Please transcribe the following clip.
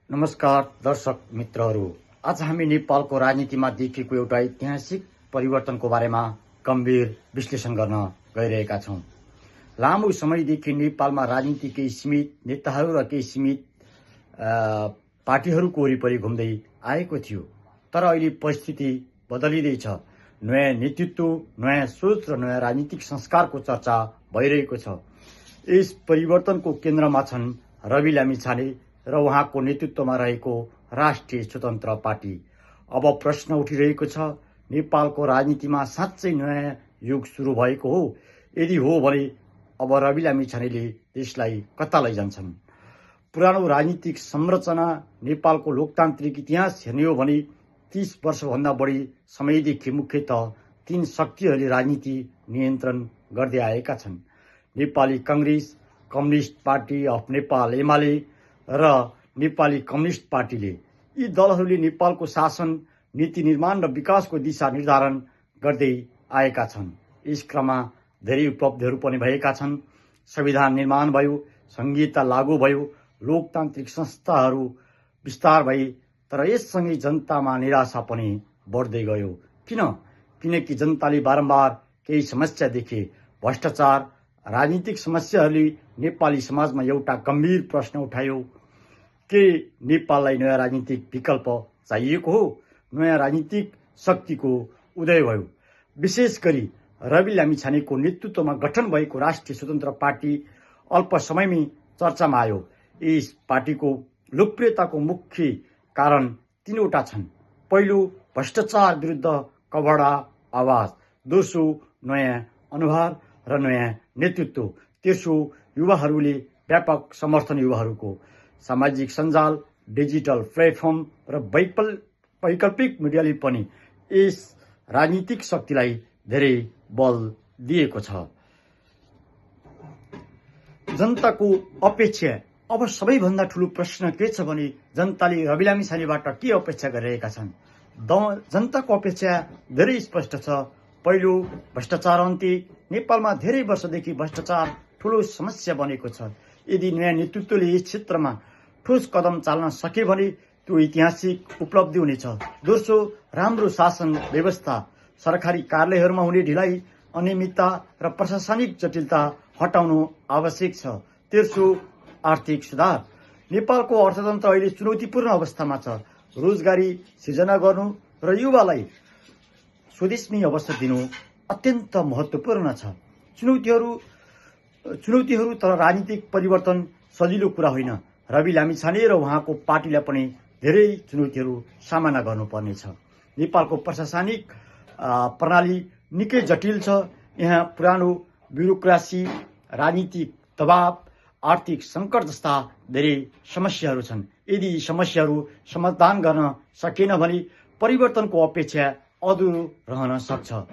नमस्कार दर्शक मित्रहरू, आज हामी नेपालको राजनीतिमा देखिएको एउटा ऐतिहासिक परिवर्तनको बारेमा गम्भीर विश्लेषण गर्न गइरहेका छौं। लामो समयदेखि नेपालमा राजनीति केही सीमित नेताहरू र केही सीमित पार्टीहरूको वरिपरि घुम्दै आएको थियो, तर अहिले परिस्थिति बदलिँदैछ। नयाँ नेतृत्व, नयाँ सोच र नयाँ राजनीतिक संस्कारको चर्चा भइरहेको छ। यस परिवर्तनको केन्द्रमा छन् रवि लामिछाने र उहाँको नेतृत्वमा रहेको राष्ट्रिय स्वतन्त्र पार्टी। अब प्रश्न उठिरहेको छ, नेपालको राजनीतिमा साँच्चै नयाँ युग सुरु भएको हो? यदि हो भने अब रवि लामिछानेले देशलाई कता लैजान्छन्? पुरानो राजनीतिक संरचना, नेपालको लोकतान्त्रिक इतिहास हेर्ने हो भने 30 वर्षभन्दा बढी समयदेखि मुख्यतः 3 शक्तिहरूले राजनीति नियन्त्रण गर्दै आएका छन्। Nepali Congress, communist party of Nepal UML र नेपाली कम्युनिस्ट पार्टीले। यी दलहरूले नेपालको शासन, नीति निर्माण र विकासको दिशा निर्धारण गर्दै आएका छन्। यस क्रममा धेरै उपलब्धिहरू पनि भएका छन्। संविधान निर्माण भयो, संहिता लागू भयो, लोकतान्त्रिक संस्थाहरू विस्तार भए, तर यससँगै जनतामा निराशा पनि बढ्दै गयो। किनकि जनताले बारम्बार केही समस्या देखे। भ्रष्टाचार, राजनीतिक समस्याहरूले नेपाली समाजमा एउटा गम्भीर प्रश्न उठायो, के नेपाललाई नयाँ राजनीतिक विकल्प चाहिएको हो? नयाँ राजनीतिक शक्तिको उदय भयो। विशेष गरी रवि लामिछानेको नेतृत्वमा गठन भएको राष्ट्रिय स्वतन्त्र पार्टी अल्प समयमै चर्चामा आयो। यस पार्टीको लोकप्रियताको मुख्य कारण 3वटा छन्। पहिलो, भ्रष्टाचार विरुद्ध कबडा आवाज। दोस्रो, नयाँ अनुहार र नयाँ नेतृत्व। तेस्रो, युवाहरूले व्यापक समर्थन। युवाहरूको सामाजिक सञ्जाल, डिजिटल प्लेटफर्म र वैकल्पिक मिडियाले पनि यस राजनीतिक शक्तिलाई धेरै बल दिएको छ। जनताको अपेक्षा। अब सबैभन्दा ठूलो प्रश्न के छ भने जनताले रवि लामिछानेबाट के अपेक्षा गरिरहेका छन्? जनताको अपेक्षा धेरै स्पष्ट छ। पहिलो, भ्रष्टाचार अन्त्य। नेपालमा धेरै वर्षदेखि भ्रष्टाचार ठूलो समस्या बनेको छ। यदि नयाँ नेतृत्वले यस क्षेत्रमा ठोस कदम चाल्न सके भने त्यो ऐतिहासिक उपलब्धि हुनेछ। दोस्रो, राम्रो शासन व्यवस्था। सरकारी कार्यालयहरूमा हुने ढिलाइ, अनियमितता र प्रशासनिक जटिलता हटाउनु आवश्यक छ। तेस्रो, आर्थिक सुधार। नेपालको अर्थतन्त्र अहिले चुनौतीपूर्ण अवस्थामा छ। रोजगारी सृजना गर्नु र युवालाई स्वदेशमै अवसर दिनु अत्यन्त महत्त्वपूर्ण छ। चुनौतीहरू तर राजनीतिक परिवर्तन सजिलो कुरा होइन। रवि लामिछाने र उहाँको पार्टीलाई पनि धेरै चुनौतीहरू सामना गर्नुपर्नेछ। नेपालको प्रशासनिक प्रणाली निकै जटिल छ। यहाँ पुरानो ब्युरोक्रेसी, राजनीतिक दबाव, आर्थिक सङ्कट जस्ता धेरै समस्याहरू छन्। यदि यी समस्याहरू समाधान गर्न सकेन भने परिवर्तनको अपेक्षा अधुरो रहन सक्छ।